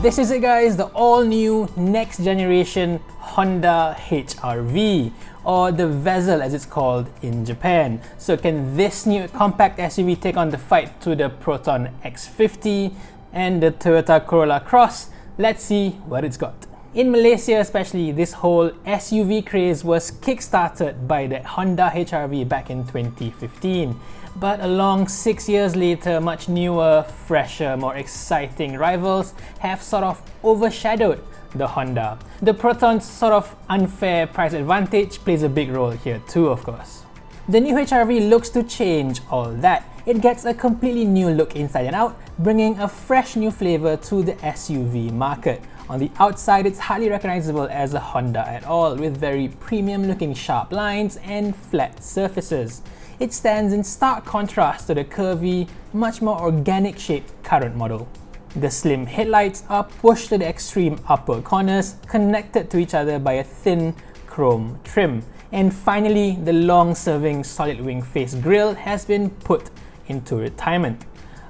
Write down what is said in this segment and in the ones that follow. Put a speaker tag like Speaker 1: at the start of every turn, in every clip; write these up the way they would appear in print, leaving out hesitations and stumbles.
Speaker 1: This is it guys, the all-new next generation Honda HRV, or the Vezel as it's called in Japan. So can this new compact SUV take on the fight to the Proton X50 and the Toyota Corolla Cross? Let's see what it's got. In Malaysia especially, this whole SUV craze was kick-started by the Honda HRV back in 2015. But along 6 years later, much newer, fresher, more exciting rivals have sort of overshadowed the Honda. The Proton's sort of unfair price advantage plays a big role here too, of course. The new HRV looks to change all that. It gets a completely new look inside and out, bringing a fresh new flavor to the SUV market. On the outside, it's hardly recognizable as a Honda at all, with very premium looking sharp lines and flat surfaces. It stands in stark contrast to the curvy, much more organic shaped current model. The slim headlights are pushed to the extreme upper corners, connected to each other by a thin chrome trim. And finally, the long-serving solid wing face grille has been put into retirement.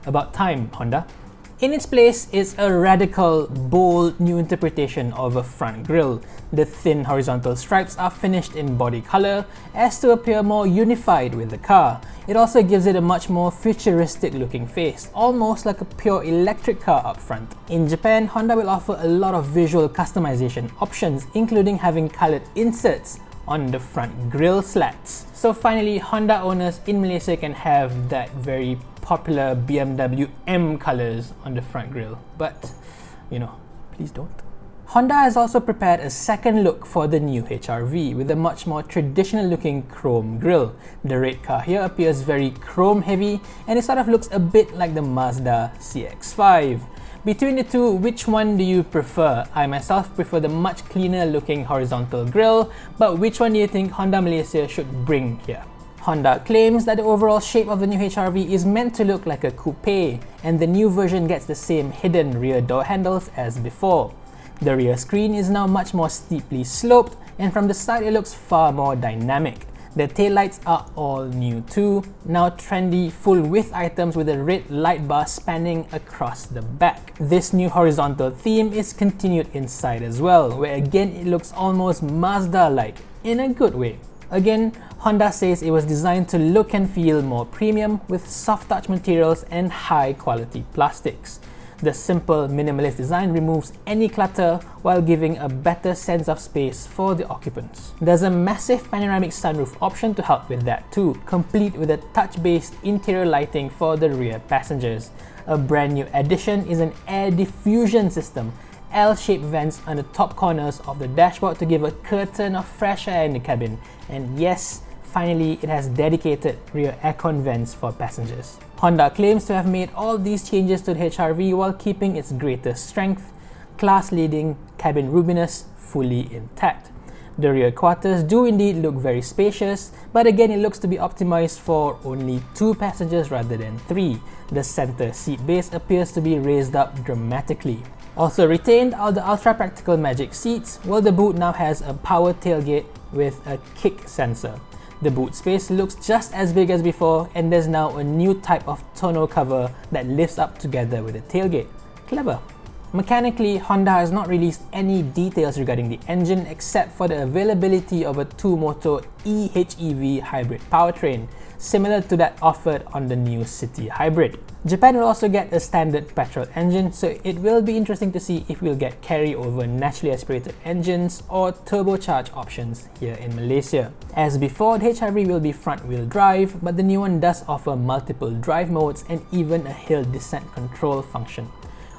Speaker 1: About time, Honda. In its place is a radical, bold new interpretation of a front grille. The thin horizontal stripes are finished in body color as to appear more unified with the car. It also gives it a much more futuristic looking face, almost like a pure electric car up front. In Japan, Honda will offer a lot of visual customization options, including having colored inserts on the front grille slats. So finally, Honda owners in Malaysia can have that very popular BMW M colors on the front grille. But, please don't. Honda has also prepared a second look for the new HRV with a much more traditional looking chrome grille. The red car here appears very chrome heavy and it sort of looks a bit like the Mazda CX-5. Between the two, which one do you prefer? I myself prefer the much cleaner looking horizontal grille, but which one do you think Honda Malaysia should bring here? Honda claims that the overall shape of the new HRV is meant to look like a coupe, and the new version gets the same hidden rear door handles as before. The rear screen is now much more steeply sloped, and from the side it looks far more dynamic. The taillights are all new too, now trendy full-width items with a red light bar spanning across the back. This new horizontal theme is continued inside as well, where again it looks almost Mazda-like, in a good way. Again, Honda says it was designed to look and feel more premium with soft touch materials and high quality plastics. The simple minimalist design removes any clutter while giving a better sense of space for the occupants. There's a massive panoramic sunroof option to help with that too, complete with a touch-based interior lighting for the rear passengers. A brand new addition is an air diffusion system, L-shaped vents on the top corners of the dashboard to give a curtain of fresh air in the cabin. And yes, finally it has dedicated rear aircon vents for passengers. Honda claims to have made all these changes to the HRV while keeping its greatest strength, class-leading cabin roominess fully intact. The rear quarters do indeed look very spacious, but again it looks to be optimized for only 2 passengers rather than 3. The center seat base appears to be raised up dramatically. Also retained are the ultra-practical magic seats, while the boot now has a power tailgate with a kick sensor. The boot space looks just as big as before, and there's now a new type of tonneau cover that lifts up together with the tailgate. Clever. Mechanically, Honda has not released any details regarding the engine except for the availability of a 2-motor HEV hybrid powertrain, similar to that offered on the new City Hybrid. Japan will also get a standard petrol engine, so it will be interesting to see if we'll get carryover naturally aspirated engines or turbocharged options here in Malaysia. As before, the HRV will be front-wheel drive, but the new one does offer multiple drive modes and even a hill descent control function.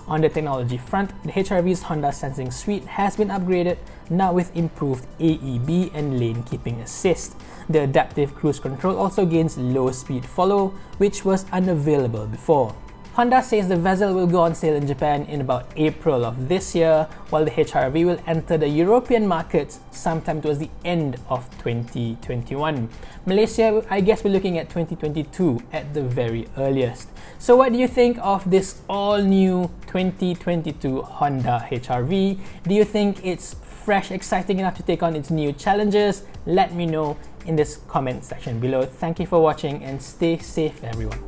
Speaker 1: On the technology front, the HRV's Honda Sensing Suite has been upgraded, now with improved AEB and lane keeping assist. The adaptive cruise control also gains low speed follow, which was unavailable before. Honda says the Vezel will go on sale in Japan in about April of this year, while the HRV will enter the European markets sometime towards the end of 2021. Malaysia, I guess we're looking at 2022 at the very earliest. So what do you think of this all-new 2022 Honda HRV? Do you think it's fresh, exciting enough to take on its new challenges? Let me know in this comment section below. Thank you for watching and stay safe, everyone.